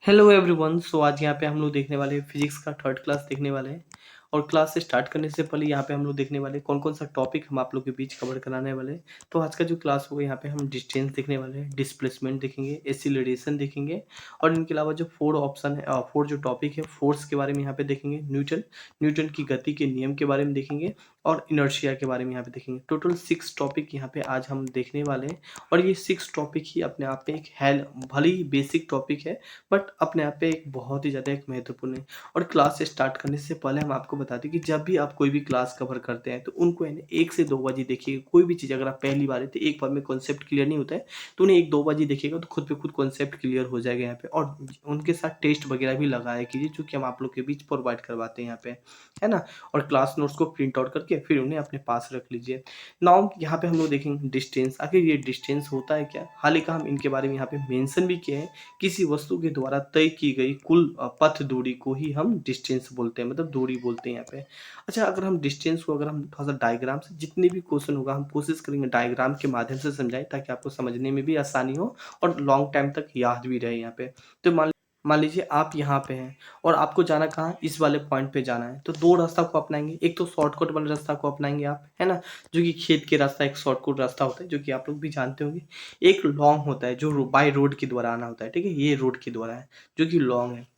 Hello everyone. सो आज यहाँ पे हम लोग देखने वाले हैं फिजिक्स का थर्ड क्लास देखने वाले हैं। और क्लास से स्टार्ट करने से पहले यहाँ पे हम लोग देखने वाले हैं कौन कौन सा टॉपिक हम आप लोग के बीच कवर कराने वाले हैं। तो आज का जो क्लास होगा यहाँ पे हम डिस्टेंस देखने वाले हैं, डिस्प्लेसमेंट देखेंगे, एक्सीलरेशन देखेंगे और इनके अलावा जो फोर ऑप्शन है, फोर जो टॉपिक है फोर्स के बारे में यहाँ पे देखेंगे, न्यूटन न्यूटन की गति के नियम के बारे में देखेंगे और इनर्शिया के बारे में यहाँ पे देखेंगे। टोटल 6 टॉपिक यहाँ पे आज हम देखने वाले हैं। और ये 6 टॉपिक ही अपने आप में एक है, भले ही बेसिक टॉपिक है बट अपने आप पे एक बहुत ही ज़्यादा एक महत्वपूर्ण है। और क्लास स्टार्ट करने से पहले हम आपको बता दें कि जब भी आप कोई भी क्लास कवर करते हैं तो उनको है ना 1 से 2 बाजी देखिए। कोई भी चीज़ अगर आप पहली बार है तो एक बार में कॉन्सेप्ट क्लियर नहीं होता है, तो उन्हें 1-2 बाजी देखिएगा तो खुद पे खुद कॉन्सेप्ट क्लियर हो जाएगा यहाँ पे। और उनके साथ टेस्ट वगैरह भी लगाया कीजिए जो कि हम आप लोग के बीच प्रोवाइड करवाते हैं यहाँ पे, है ना। और क्लास नोट्स को प्रिंट आउट करके फिर उन्हें अपने पास रख लीजिए। नाउ यहाँ पे हम लोग देखेंगे डिस्टेंस। आखिर ये डिस्टेंस होता है क्या, हाल ही का हम इनके बारे में यहाँ पे मेंशन भी किए हैं। किसी वस्तु के द्वारा तय की गई कुल पथ दूरी को ही हम डिस्टेंस बोलते हैं, मतलब दूरी बोलते हैं यहाँ पे। अच्छा, अगर हम डिस्टेंस को अगर हम थोड़ा सा डायग्राम से, जितने भी क्वेश्चन होगा हम कोशिश करेंगे डायग्राम के माध्यम से समझाएं ताकि आपको समझने में भी आसानी हो और लॉन्ग टाइम तक याद भी रहे यहाँ पे। तो मान लीजिए आप यहाँ पे हैं और आपको जाना कहाँ, इस वाले पॉइंट पे जाना है, तो दो रास्ता को अपनाएंगे। एक तो शॉर्टकट वाले रास्ता को अपनाएंगे आप, है ना, जो कि खेत के रास्ता एक शॉर्टकट रास्ता होता है जो कि आप लोग भी जानते होंगे। एक लॉन्ग होता है जो बाय रोड के द्वारा आना होता है, ठीक है, ये रोड के द्वारा है जो कि लॉन्ग है।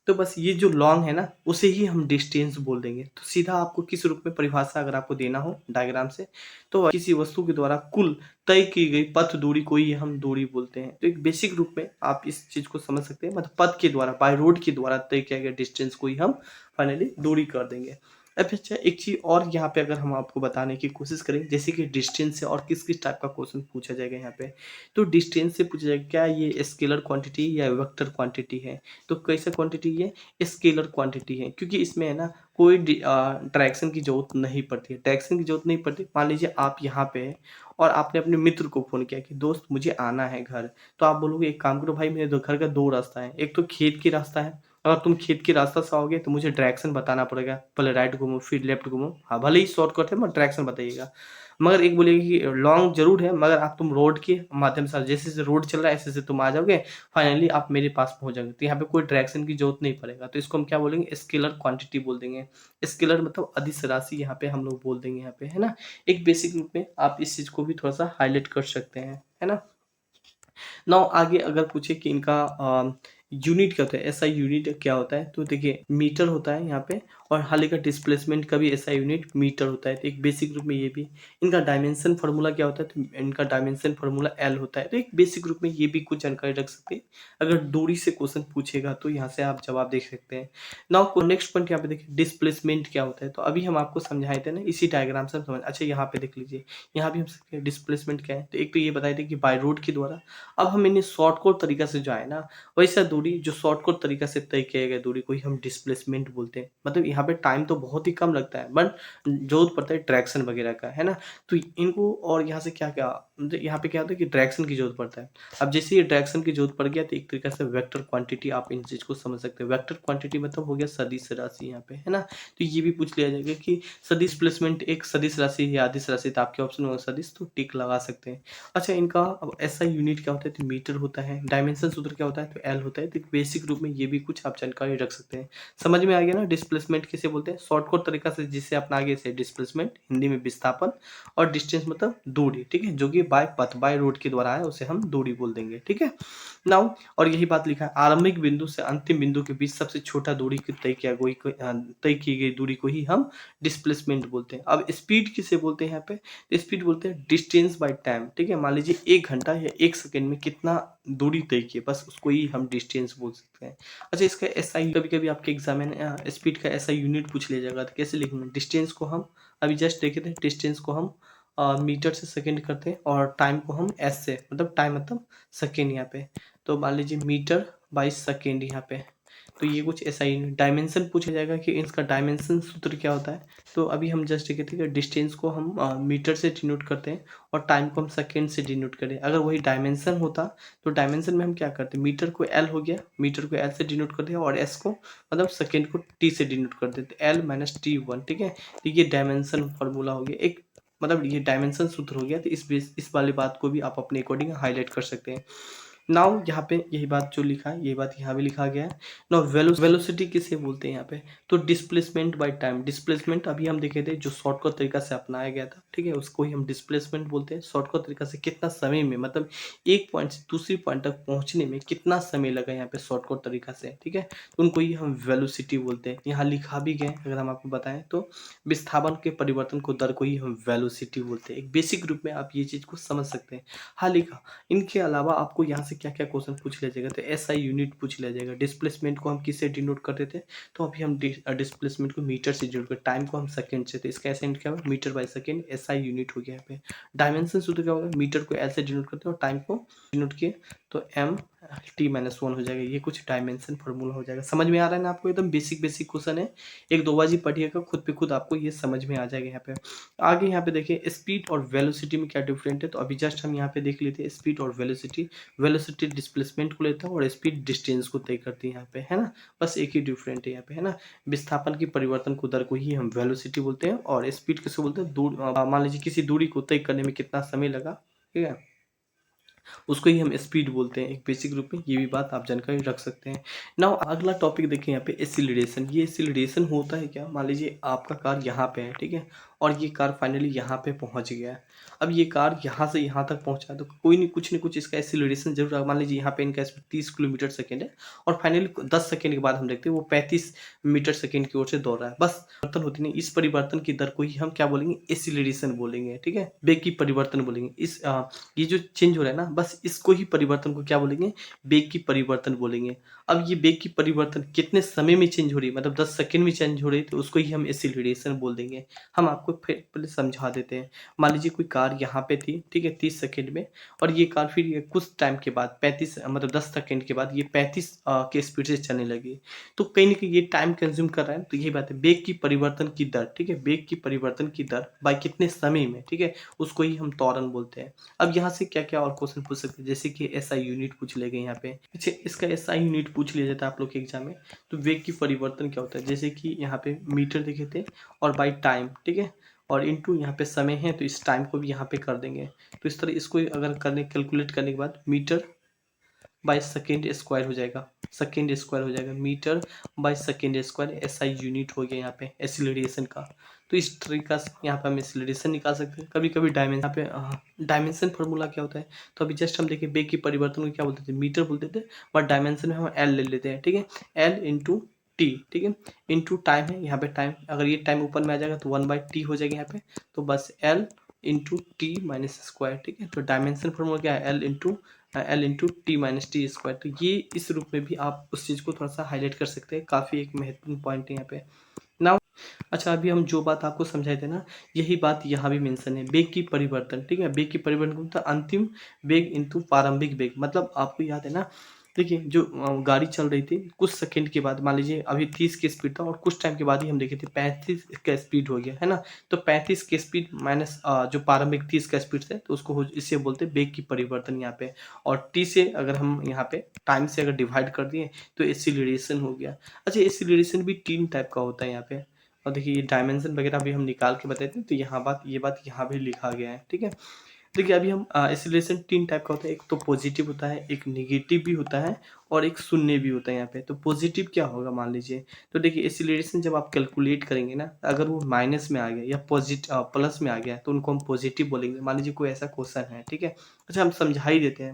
तो बस ये जो लॉन्ग है ना उसे ही हम डिस्टेंस बोल देंगे। तो सीधा आपको किस रूप में परिभाषा अगर आपको देना हो डायग्राम से, तो किसी वस्तु के द्वारा कुल तय की गई पथ दूरी को ही हम दूरी बोलते हैं। तो एक बेसिक रूप में आप इस चीज को समझ सकते हैं, मतलब पथ के द्वारा बाय रोड के द्वारा तय किया गया डिस्टेंस को ही हम फाइनली दूरी कर देंगे। अब अच्छा, एक चीज और यहाँ पे अगर हम आपको बताने की कोशिश करें, जैसे कि डिस्टेंस से और किस किस टाइप का क्वेश्चन पूछा जाएगा यहाँ पे। तो डिस्टेंस से पूछा जाएगा क्या ये स्केलर क्वांटिटी या वेक्टर क्वांटिटी है। तो कैसा क्वांटिटी है, स्केलर क्वांटिटी है, क्योंकि इसमें है ना कोई डायरेक्शन की जरूरत नहीं पड़ती है। डायरेक्शन की जरूरत नहीं पड़ती। मान लीजिए आप यहाँ पे हैं और आपने अपने मित्र को फोन किया कि दोस्त मुझे आना है घर, तो आप बोलोगे एक काम करो भाई, मेरे घर का दो रास्ता है, एक तो खेत की रास्ता है, अगर तुम खेत के रास्ता से आओगे तो मुझे डायरेक्शन बताना पड़ेगा, पहले राइट घूमो फिर लेफ्ट घूमो। हाँ, भले ही शॉर्टकट है मगर डायरेक्शन बताइएगा। मगर एक बोलेगा कि लॉन्ग जरूर है मगर आप तुम रोड के माध्यम से, जैसे जैसे रोड चल रहा है ऐसे ऐसे तुम आ जाओगे, फाइनली आप मेरे पास पहुंच जाओगे। तो यहाँ पे कोई डायरेक्शन की जरूरत नहीं पड़ेगा। तो इसको हम क्या बोलेंगे, स्केलर क्वांटिटी बोल देंगे। स्केलर मतलब अदिश राशि यहाँ पे हम लोग बोल देंगे यहाँ पे, है ना। एक बेसिक रूप में आप इस चीज को भी थोड़ा सा हाईलाइट कर सकते हैं, है ना। नाउ आगे अगर पूछे कि इनका यूनिट क्या होता है, एसआई यूनिट क्या होता है, तो देखिए मीटर होता है यहाँ पे। और हाल ही का डिस्प्लेसमेंट का भी एसआई यूनिट मीटर होता है। तो एक बेसिक रूप में ये भी। इनका डायमेंशन फार्मूला क्या होता है, तो इनका डायमेंशन फार्मूला एल होता है। तो एक बेसिक रूप में ये भी कुछ जानकारी रख सकते हैं। अगर दूरी से क्वेश्चन पूछेगा तो यहाँ से आप जवाब देख सकते हैं। नाउ नेक्स्ट पॉइंट यहाँ पे देखिए, डिस्प्लेसमेंट क्या होता है। तो अभी हम आपको समझाए थे ना, इसी डायग्राम से हम समझ। अच्छा, यहाँ पे देख लीजिए, यहाँ भी हम डिस्प्लेसमेंट क्या है। तो एक तो ये बताए थे कि बाय रोड के द्वारा। अब हम इन्हें शॉर्टकट तरीका से जो है ना, वैसा दूरी जो शॉर्टकट तरीका से तय किया गया दूरी को ही हम डिस्प्लेसमेंट बोलते हैं। मतलब यहाँ पे टाइम तो बहुत ही कम लगता है बट जरूरत पड़ता है ट्रैक्शन वगैरह का, है ना। तो इनको और यहाँ से क्या क्या, मतलब यहाँ पे क्या होता है कि डायरेक्शन की जरूरत पड़ता है। अब जैसे ये डायरेक्शन की जरूरत पड़ गया तो एक तरीका से वेक्टर क्वांटिटी आप इन चीज को समझ सकते हैं। वेक्टर क्वांटिटी मतलब हो गया सदिश राशि यहाँ पे, है ना। तो ये भी पूछ लिया जाएगा कि सदिश डिस्प्लेसमेंट एक सदिश राशि या अदिश राशि, तो आपके ऑप्शन होगा सदिश, तो टिक लगा सकते हैं। अच्छा, इनका अब एसआई यूनिट क्या होता है, तो मीटर होता है। डायमेंशन सूत्र क्या होता है, तो एल होता है। तो बेसिक रूप में ये भी कुछ आप जानकारी रख सकते हैं। समझ में आ गया ना, डिस्प्लेसमेंट किसे बोलते हैं, शॉर्टकट तरीका से जिससे अपना आगे से डिस्प्लेसमेंट, हिंदी में विस्थापन, और डिस्टेंस मतलब दूरी, ठीक है, जो कि बाय पथ बाय रोड के द्वारा है उसे हम दूरी बोल देंगे, ठीक है। नाउ और यही बात लिखा है, आरंभिक बिंदु से अंतिम बिंदु के बीच सबसे छोटा दूरी की तय की गई दूरी को ही हम डिस्प्लेसमेंट बोलते हैं। अब स्पीड किसे बोलते हैं यहाँ पे, स्पीड बोलते हैं डिस्टेंस बाय टाइम, ठीक है। मान लीजिए 1 घंटा या 1 सेकेंड में कितना दूरी तय की, बस उसको ही हम डिस्टेंस बोल सकते हैं। अच्छा, इसका एसआई कभी कभी आपके एग्जाम में स्पीड का एसआई यूनिट पूछ लिया जाएगा, तो कैसे लिखेंगे, डिस्टेंस को हम अभी जस्ट देखे थे, डिस्टेंस को हम मीटर से सेकेंड करते हैं और टाइम को हम एस से, मतलब टाइम मतलब सेकेंड यहाँ पे। तो मान लीजिए मीटर बाई सेकेंड यहाँ पे। तो ये कुछ ऐसा ही। डायमेंशन पूछा जाएगा कि इसका डायमेंशन सूत्र क्या होता है। तो अभी हम जस्ट कहते हैं डिस्टेंस को हम मीटर से डिनोट करते हैं और टाइम को हम सेकेंड से डिनोट करें। अगर वही डायमेंशन होता तो डायमेंशन में हम क्या करते, मीटर को एल हो गया, मीटर को एल से डिनोट कर दिया और एस को मतलब सेकेंड को टी से डिनोट कर देते, एल माइनस टी वन, ठीक है। तो ये डायमेंशन फॉर्मूला हो गया एक, मतलब ये डायमेंशन सूत्र हो गया। तो इस वाली बात को भी आप अपने अकॉर्डिंग हाईलाइट कर सकते हैं। नाउ यहाँ पे यही बात जो लिखा है, यही बात यहाँ भी लिखा गया है। नाउ वेलोसिटी किसे बोलते हैं यहाँ पे? तो डिस्प्लेसमेंट बाय टाइम। डिस्प्लेसमेंट अभी हम देखे थे जो शॉर्टकट तरीका से अपनाया गया था, ठीक है, उसको ही हम डिस्प्लेसमेंट बोलते हैं। शॉर्टकट तरीका से कितना समय में, मतलब एक पॉइंट से दूसरी पॉइंट तक पहुंचने में कितना समय लगा यहाँ पे शॉर्टकट तरीका से, ठीक है, तो उनको ही हम वेलोसिटी बोलते हैं। यहाँ लिखा भी गया है, अगर हम आपको बताएं तो विस्थापन के परिवर्तन को दर को ही हम वेलोसिटी बोलते हैं। एक बेसिक रूप में आप ये चीज को समझ सकते हैं। हाँ लिखा। इनके अलावा आपको यहाँ से क्या क्या क्वेश्चन पूछ लिया जाएगा, तो एसआई यूनिट पूछ लिया जाएगा। डिस्प्लेसमेंट को हम किससे डिनोट करते थे, तो अभी हम डिस्प्लेसमेंट को मीटर से डिनोट करते, टाइम को हम सेकंड से, तो इसका एसआई क्या होगा, metre by second, SI unit हो गया यहाँ पे। डायमेंशन सूत्र क्या होगा, मीटर को एल से डिनोट करते हैं और टाइम को डिनोट किए तो एम t-1 हो जाएगा। ये कुछ डायमेंशन फार्मूला हो जाएगा। समझ में आ रहा है ना आपको? एकदम बेसिक बेसिक क्वेश्चन है, एक दो बार ही पढ़िएगा, खुद पे खुद आपको ये समझ में आ जाएगा। यहाँ पे आगे यहाँ पे देखिए स्पीड और वेलोसिटी में क्या डिफरेंट है, तो अभी जस्ट हम यहाँ पे देख लेते हैं स्पीड और वेलोसिटी। वेलोसिटी डिस्प्लेसमेंट को लेता है और स्पीड डिस्टेंस को तय करती है यहाँ पे, है ना, बस एक ही डिफरेंट है यहाँ पे, है ना। विस्थापन की परिवर्तन को दर को ही हम वेलोसिटी बोलते हैं और स्पीड किसे बोलते हैं, दूर मान लीजिए किसी दूरी को तय करने में कितना समय लगा, ठीक है, उसको ही हम स्पीड बोलते हैं। एक बेसिक रूप में ये भी बात आप जानकारी रख सकते हैं। नाउ अगला टॉपिक देखिए यहाँ पे एसिलरेशन। ये एसिलरेशन होता है क्या, मान लीजिए आपका कार यहाँ पे है, ठीक है, और ये कार फाइनली यहाँ पे पहुँच गया है। अब ये कार यहाँ से यहाँ तक पहुँचा है तो कोई नहीं, कुछ न कुछ इसका एसिलरेशन जरूर है। मान लीजिए यहाँ पे इनका स्पीड 30 किलोमीटर सेकेंड है और फाइनली 10 सेकेंड के बाद हम देखते हैं वो 35 मीटर सेकेंड की ओर से दौड़ रहा है। बस परिवर्तन होती नहीं, इस परिवर्तन की दर को ही हम क्या बोलेंगे, एसिलरेशन बोलेंगे, ठीक है, वेग की परिवर्तन बोलेंगे। ये जो चेंज हो रहा है ना, बस इसको ही परिवर्तन को क्या बोलेंगे, वेग की परिवर्तन बोलेंगे। अब ये वेग की परिवर्तन कितने समय में चेंज हो रही है, मतलब 10 सेकंड में चेंज हो रही है, तो उसको ही हम एसिलरेशन बोल देंगे। हम आपको फिर पहले समझा देते हैं। मान लीजिए कोई कार यहाँ पे थी, ठीक है, 30 सेकंड में, और ये कार फिर ये कुछ टाइम के बाद 35 मतलब 10 सेकंड के बाद ये 35 के स्पीड से चलने लगी, तो कहीं ना कहीं ये टाइम कंज्यूम कर रहा है। तो यही बात है, वेग की परिवर्तन की दर, ठीक है, वेग की परिवर्तन की दर बाय कितने समय में, ठीक है, उसको ही हम त्वरण बोलते हैं। अब यहाँ से क्या क्या और क्वेश्चन पूछ सकते हैं, जैसे कि एसआई यूनिट पूछ लेंगे यहाँ पे। अच्छा, इसका एसआई यूनिट पूछ लिया जाता है आप लोग के एग्जाम में। तो वेग की परिवर्तन क्या होता है, जैसे कि यहाँ पे मीटर देखे थे और बाई टाइम, ठीक है, और इनटू यहाँ पे समय है तो इस टाइम को भी यहाँ पे कर देंगे। तो इस तरह इसको अगर करने कैलकुलेट करने के बाद मीटर बाय सेकेंड स्क्वायर हो जाएगा, सेकेंड स्क्वायर हो जाएगा, metre by second square SI unit हो गया यहाँ पे एसिलरेशन का। तो इस तरीका से यहाँ पे हम एसिलरेशन निकाल सकते हैं। कभी कभी डायमेंशन, यहाँ पे डायमेंशन फार्मूला क्या होता है, तो अभी जस्ट हम देखिए वेग की परिवर्तन को क्या बोलते थे, मीटर बोलते थे, बट डायमेंशन में हम एल ले लेते हैं, ठीक है, एल इंटू टी, ठीक है, इंटू टाइम है यहाँ पे, टाइम अगर ये टाइम ऊपर में आ जाएगा तो 1/t हो जाएगा यहाँ पे, तो बस L into T minus square, ठीक है। तो डायमेंशन फार्मूला क्या है, L into T minus T square. तो ये इस रूप में भी आप उस चीज़ को थोड़ा सा हाईलाइट कर सकते हैं, काफ़ी एक महत्वपूर्ण पॉइंट है यहाँ पे। नाउ अच्छा, अभी हम जो बात आपको समझाए थे ना, यही बात यहाँ भी मेंशन है, वेग की परिवर्तन, ठीक है, वेग की परिवर्तन मतलब अंतिम वेग इंटू प्रारंभिक वेग। मतलब आपको याद है ना, देखिए जो गाड़ी चल रही थी, कुछ सेकंड के बाद मान लीजिए अभी 30 की स्पीड था और कुछ टाइम के बाद ही हम देखे थे 35 का स्पीड हो गया, है ना। तो 35 की स्पीड माइनस जो प्रारंभिक 30 का स्पीड है, तो उसको इससे बोलते हैं वेग की परिवर्तन यहाँ पे। और टी से अगर हम यहाँ पे टाइम से अगर डिवाइड कर दिए तो एसिलरेशन हो गया। अच्छा, एसिलरेशन भी 3 टाइप का होता है यहाँ पे, और देखिए ये डायमेंशन वगैरह भी हम निकाल के बताए थे, तो यहाँ ये बात यहाँ भी लिखा गया है, ठीक है। देखिए अभी हम एसिलेशन 3 टाइप का होता है, एक तो पॉजिटिव होता है, एक नेगेटिव भी होता है और एक शून्य भी होता है यहाँ पे। तो पॉजिटिव क्या होगा मान लीजिए, तो देखिए एसिलेशन जब आप कैलकुलेट करेंगे ना, अगर वो माइनस में आ गया या प्लस में आ गया तो उनको हम पॉजिटिव बोलेंगे। मान लीजिए कोई ऐसा क्वेश्चन है, ठीक है, अच्छा हम समझा ही देते हैं।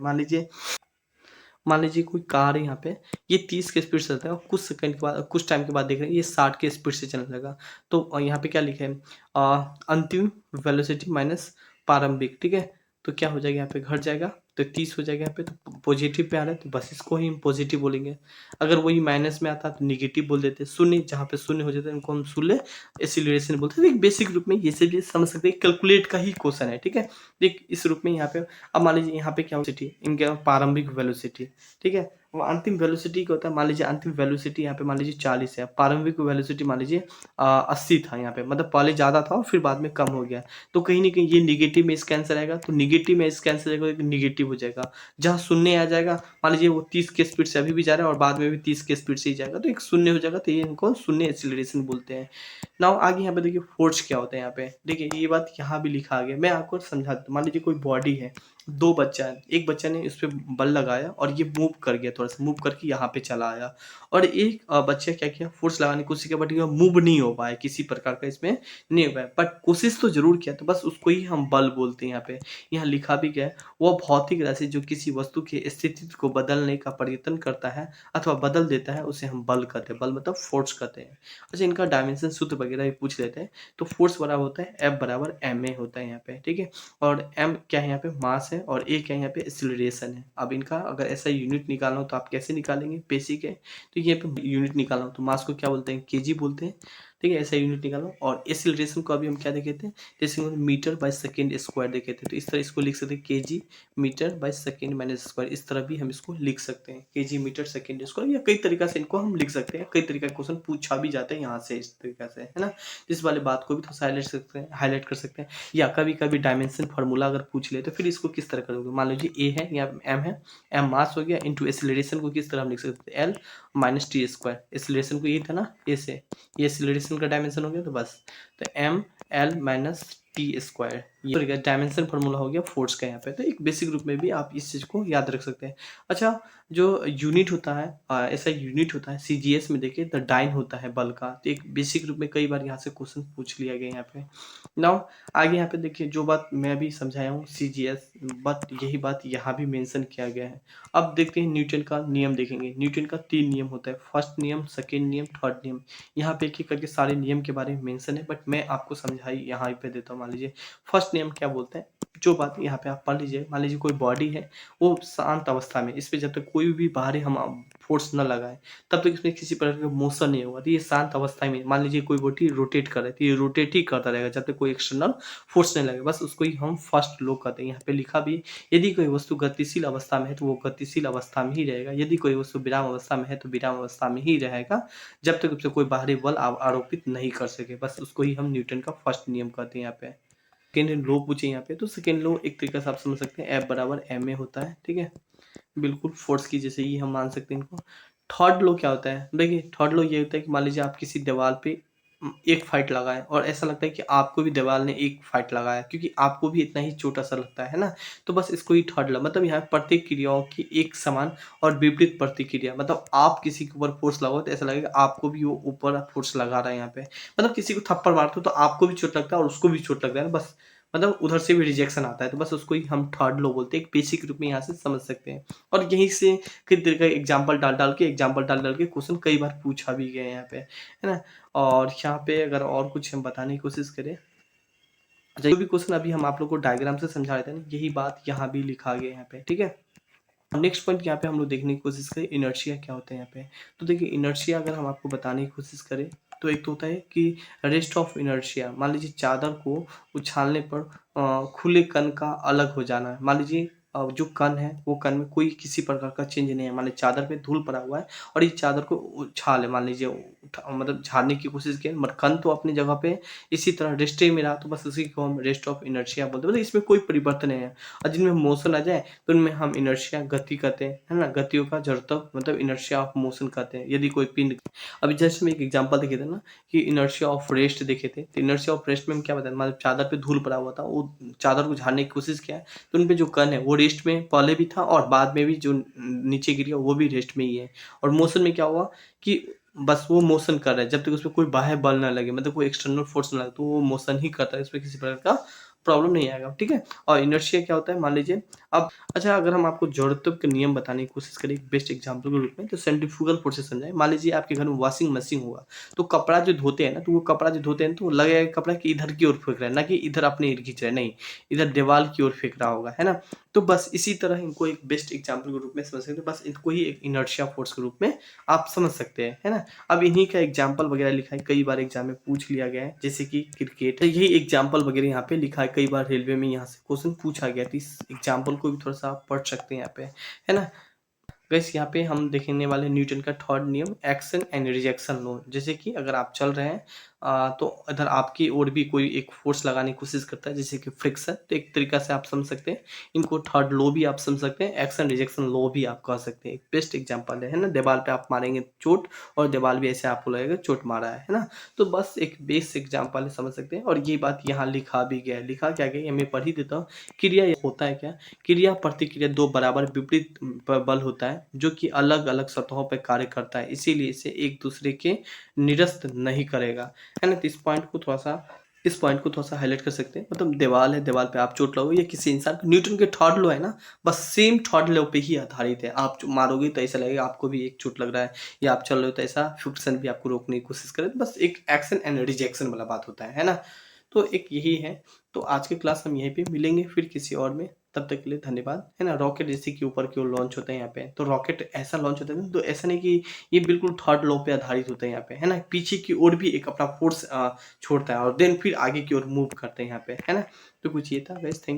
मान लीजिए कोई कार है यहाँ पे, ये 30 के स्पीड से चलता है और कुछ सेकंड के बाद, कुछ टाइम के बाद देख रहे हैं ये 60 के स्पीड से चलने लगा। तो यहाँ पे क्या लिखा है, अंतिम वेलोसिटी माइनस प्रारंभिक, ठीक है, तो क्या हो जाएगा यहाँ पे, घट जाएगा, तो 30 हो जाएगा यहाँ पे। तो पॉजिटिव पे आ रहा है तो बस इसको ही हम पॉजिटिव बोलेंगे। अगर वही माइनस में आता तो निगेटिव बोल देते। शून्य, जहाँ पे शून्य हो जाता है उनको हम शून्य एसिलरेशन बोलते हैं। एक बेसिक रूप में ये से भी समझ सकते हैं, कैलकुलेट का ही क्वेश्चन है, ठीक है। देख इस रूप में यहाँ पे, अब मान लीजिए यहाँ पे क्या वेलोसिटी, इनका प्रारंभिक वेलोसिटी, ठीक है, वो अंतिम वेलोसिटी क्या होता है, मान लीजिए अंतिम वेलोसिटी यहाँ पे मान लीजिए 40 है, प्रारंभिक वेलोसिटी मान लीजिए 80 था यहाँ पे, मतलब पहले ज़्यादा था और फिर बाद में कम हो गया। तो कहीं ना कहीं ये निगेटिव में इसका आंसर आएगा, तो निगेटिव में इसका आंसर आएगा, निगेटिव हो जाएगा। जहाँ शून्य आ जाएगा, मान लीजिए वो 30 के स्पीड से अभी भी जा रहा है और बाद में भी 30 के स्पीड से ही जाएगा, तो एक शून्य हो जाएगा, तो ये इनको शून्य एक्सीलरेशन बोलते हैं। नाउ आगे यहाँ पे देखिए फोर्स क्या होता है, यहाँ पे देखिए ये बात यहाँ भी लिखा आ गया, मैं आपको समझा दूँ। मान लीजिए कोई बॉडी है, 2 बच्चा है, एक बच्चे ने इस पे बल लगाया और ये मूव कर गया, थोड़ा-सा मूव करके यहाँ पे चला आया और एक बच्चे क्या किया, फ़ोर्स लगाने की कोशिश किया बट ये मूव नहीं हो पाया, किसी प्रकार का इसमें नहीं हो पाया, बट कोशिश तो ज़रूर किया, तो बस उसको ही हम बल बोलते हैं यहाँ पे। यहाँ लिखा भी गया है, वह भौतिक राशि जो किसी वस्तु की स्थिति को बदलने का प्रयत्न करता है अथवा बदल देता है, उसे हम बल कहते हैं। बल मतलब फ़ोर्स कहते हैं। अच्छा, इनका डायमेंशन सूत्र वगैरह भी पूछ लेते हैं। तो फ़ोर्स बराबर होता है F बराबर ma होता है यहाँ पे, ठीक है? और m क्या है यहाँ पे, मास है और a क्या है यहाँ पे, एक्सीलरेशन है। अब इनका अगर ऐसा यूनिट निकालना हो तो आप कैसे निकालेंगे, बेसिक है। तो ये पे यूनिट निकालना हो तो मास को क्या बोलते हैं, केजी बोलते हैं, ठीक है? ऐसा यूनिट निकालना हो और एक्सीलरेशन को अभी हम क्या देखे थे, जैसे मीटर बाय सेकेंड स्क्वायर देखे थे, तो इस तरह इसको लिख सकते हैं KG metre by second minus square, इस तरह भी हम इसको लिख सकते हैं, केजी मीटर सेकेंड स्क्वायर, या कई तरीका से इनको हम लिख सकते हैं। कई तरीका का क्वेश्चन पूछा भी जाता है यहाँ से, इस तरीका से, है ना? इस वाले बात को भी थोड़ा सा हाईलाइट कर सकते हैं। या कभी-कभी डायमेंशन फार्मूला अगर पूछ ले तो फिर इसको किस तरह करोगे, मान लीजिए ए है या एम है, एम मास हो गया इंटू एक्सीलरेशन को किस तरह हम लिख सकते हैं, L minus T square, acceleration को ये था ना ए से, ये एक्सीलरेशन का डायमेंशन हो गया, तो बस तो M L minus T square, ये डायमेंशन फार्मूला हो गया फोर्स का यहाँ पे। तो एक बेसिक रूप में भी आप इस चीज़ को याद रख सकते हैं। अच्छा, जो यूनिट होता है ऐसा यूनिट होता है सीजीएस में, देखिए द डाइन होता है बल का, तो एक बेसिक रूप में कई बार यहाँ से क्वेश्चन पूछ लिया गया यहाँ पे। नाउ आगे यहाँ पे देखिए, जो बात मैं भी समझाया हूँ सीजीएस, बट यही बात यहाँ भी मेंशन किया गया है। अब देखते हैं न्यूटन का नियम देखेंगे। न्यूटन का 3 नियम होता है, फर्स्ट नियम, सेकेंड नियम, थर्ड नियम। यहाँ पे एक-एक करके सारे नियम के बारे में मेंशन है, बट मैं आपको समझाई यहाँ पे देता हूँ। मान लीजिए फर्स्ट नियम क्या बोलता है, जो बात यहाँ पे आप पढ़ लीजिए। मान लीजिए कोई बॉडी है, वो शांत अवस्था में, इस पे जब तक कोई भी बाहरी हम फोर्स न लगाए तब तक इसमें किसी प्रकार का मोशन नहीं होगा। तो ये शांत अवस्था में, मान लीजिए कोई बॉडी रोटेट कर रही है तो ये रोटेट ही करता रहेगा जब तक कोई एक्सटर्नल फोर्स नहीं लगेगा, बस उसको ही हम फर्स्ट लॉ कहते हैं। यहाँ पे लिखा भी, यदि कोई वस्तु गतिशील अवस्था में है तो वो गतिशील अवस्था में ही रहेगा, यदि कोई वस्तु विराम अवस्था में है तो विराम अवस्था में ही रहेगा, जब तक उस पे कोई बाहरी बल आरोपित नहीं कर सके। बस उसको ही हम न्यूटन का फर्स्ट नियम कहते हैं यहाँ पे। सेकेंड लॉ पूछे यहाँ पे, तो सेकेंड लॉ एक तरीके से आप समझ सकते हैं, F बराबर ma होता है, ठीक है? बिल्कुल फोर्स की जैसे ही हम मान सकते हैं इनको। थर्ड लॉ क्या होता है? देखिए थर्ड लॉ ये होता है कि मान लीजिए आप किसी दीवार पे एक फाइट लगाएँ और ऐसा लगता है कि आपको भी दीवार ने एक फाइट लगाया, क्योंकि आपको भी इतना ही छोटा-सा लगता है ना? तो बस इसको ही थर्ड लॉ, मतलब यहाँ प्रतिक्रियाओं की एक समान और विपरीत प्रतिक्रिया, मतलब आप किसी के ऊपर फोर्स लगाओ तो ऐसा लगेगा आपको भी वो ऊपर फोर्स लगा रहा है यहाँ पे। मतलब किसी को थप्पड़ मारते हो तो आपको भी चोट लगता है और उसको भी चोट लगता है ना, बस मतलब उधर से भी रिजेक्शन आता है, तो बस उसको ही हम थर्ड लॉ बोलते हैं। एक बेसिक रूप में यहाँ से समझ सकते हैं और यहीं से कई तरह का एग्जाम्पल डाल के क्वेश्चन कई बार पूछा भी गया है यहाँ पे, है ना? और यहाँ पे अगर और कुछ हम बताने की कोशिश करें, जो भी क्वेश्चन अभी हम आप लोग को डायग्राम से समझा रहे थे ना, यही बात यहाँ भी लिखा गया है यहाँ पे, ठीक है? नेक्स्ट पॉइंट यहाँ पे हम लोग देखने की कोशिश करें, इनर्शिया क्या होता है यहाँ पे। तो देखिए इनर्शिया अगर हम आपको बताने की कोशिश करें तो एक तो होता है कि रेस्ट ऑफ इनर्शिया, मान लीजिए चादर को उछालने पर खुले कण का अलग हो जाना है। मान लीजिए जो कण है वो कण में कोई किसी प्रकार का चेंज नहीं है, मान लीजिए चादर पे धूल पड़ा हुआ है और ये चादर को उछाले, मान लीजिए मतलब झाड़ने की कोशिश किया, मगर कण तो अपनी जगह पे इसी तरह रेस्ट में रहा, तो बस उसी को हम रेस्ट ऑफ इनर्शिया बोलते हैं। मतलब इसमें कोई परिवर्तन नहीं है और जिनमें मोशन आ जाए तो उनमें हम इनर्शिया गति कहते हैं, है ना? गतियों का जड़त्व मतलब इनर्शिया ऑफ मोशन कहते हैं। यदि कोई पिंड, अभी जस्ट में एक एग्जांपल देखे थे ना कि इनर्शिया ऑफ रेस्ट देखे थे, तो इनर्शिया ऑफ रेस्ट में हम क्या बताएं, मतलब चादर पे धूल पड़ा हुआ था, वो चादर को झाड़ने की कोशिश किया है, तो उनपे जो कण है वो रेस्ट में पहले भी था और बाद में भी जो नीचे गिर गया वो भी रेस्ट में ही है। और मोशन में क्या हुआ कि बस वो मोशन कर रहा है जब तक उसपे कोई बाह्य बल ना लगे, मतलब कोई एक्सटर्नल फोर्स ना लगे, तो वो मोशन ही करता है, इसमें किसी प्रकार का प्रॉब्लम नहीं आएगा, ठीक है? और इनर्शिया क्या होता है, मान लीजिए अब, अच्छा अगर हम आपको जड़त्व के नियम बताने की कोशिश करें एक बेस्ट एग्जांपल के रूप में, तो सेंट्रीफ्यूगल फोर्स से समझाएं। मान लीजिए आपके घर में वॉशिंग मशीन होगा, तो कपड़ा जो धोते हैं ना, तो वो कपड़ा जो धोते हैं तो लगेगा कपड़ा कि इधर की ओर फेंक रहा है, ना कि इधर अपने इर्द खींच रहा है, नहीं, इधर दीवार की ओर फेंक रहा होगा, है ना? तो बस इसी तरह इनको एक बेस्ट एग्जाम्पल के रूप में समझ सकते हैं, बस इनको ही एक इनर्शिया फोर्स के रूप में आप समझ सकते हैं, है ना? अब इन्हीं का एग्जाम्पल वगैरह लिखा है, कई बार एग्जाम में पूछ लिया गया है, जैसे कि क्रिकेट, तो यही एग्जाम्पल वगैरह यहाँ पे लिखा है, कई बार रेलवे में यहाँ से क्वेश्चन पूछा गया, तो इस एग्जाम्पल को भी थोड़ा सा आप पढ़ सकते हैं यहाँ पे, है ना? गाइस यहाँ पे हम देखने वाले न्यूटन का थर्ड नियम, एक्शन एंड रिजेक्शन लॉ। जैसे कि अगर आप चल रहे हैं तो इधर आपकी ओर भी कोई एक फ़ोर्स लगाने की कोशिश करता है, जैसे कि फ्रिक्शन। तो एक तरीका से आप समझ सकते हैं। इनको थर्ड लॉ भी आप समझ सकते हैं, एक्शन रिजेक्शन लॉ भी आप कह सकते हैं। एक बेस्ट एग्ज़ाम्पल है ना? दीवार पे आप मारेंगे चोट और दीवार भी ऐसे आपको लगेगा चोट मारा है ना? तो बस एक बेस्ट एग्ज़ाम्पल है, समझ सकते हैं। और ये बात यहाँ लिखा भी गया है। लिखा क्या गया है? ये मैं पढ़ ही देता हूँ। क्रिया होता है क्या? क्रिया प्रतिक्रिया 2 बराबर विपरीत बल होता है, जो कि अलग-अलग सतहों पे कार्य करता है। इसीलिए इसे एक दूसरे के निरस्त नहीं करेगा। है ना? तो इस पॉइंट को थोड़ा-सा हाइलाइट कर सकते हैं। मतलब दीवाल है, दीवाल पे आप चोट लगोगे या किसी इंसान को, न्यूटन के थर्ड लॉ है ना, बस सेम थर्ड लॉ पे ही आधारित है। आप जो मारोगे तो ऐसा लगेगा आपको भी एक चोट लग रहा है, या आप चल रहे हो तो ऐसा फ्रिक्शन भी आपको रोकने की कोशिश करे। बस एक एक्शन एंड रिजेक्शन वाला बात होता है ना? तो एक यही है। तो आज की क्लास हम यहीं पे मिलेंगे फिर किसी और में। तब तक के लिए धन्यवाद। है ना? रॉकेट जैसे कि ऊपर की ओर लॉन्च होता है यहाँ पे, तो रॉकेट ऐसा लॉन्च होता है ना, तो ऐसा नहीं कि ये बिल्कुल थर्ड लॉ पे आधारित होता है यहाँ पे, है ना? पीछे की ओर भी एक अपना फ़ोर्स छोड़ता है और देन फिर आगे की ओर मूव करते हैं यहाँ पे, है ना? तो कुछ ये था गाइस। थैंक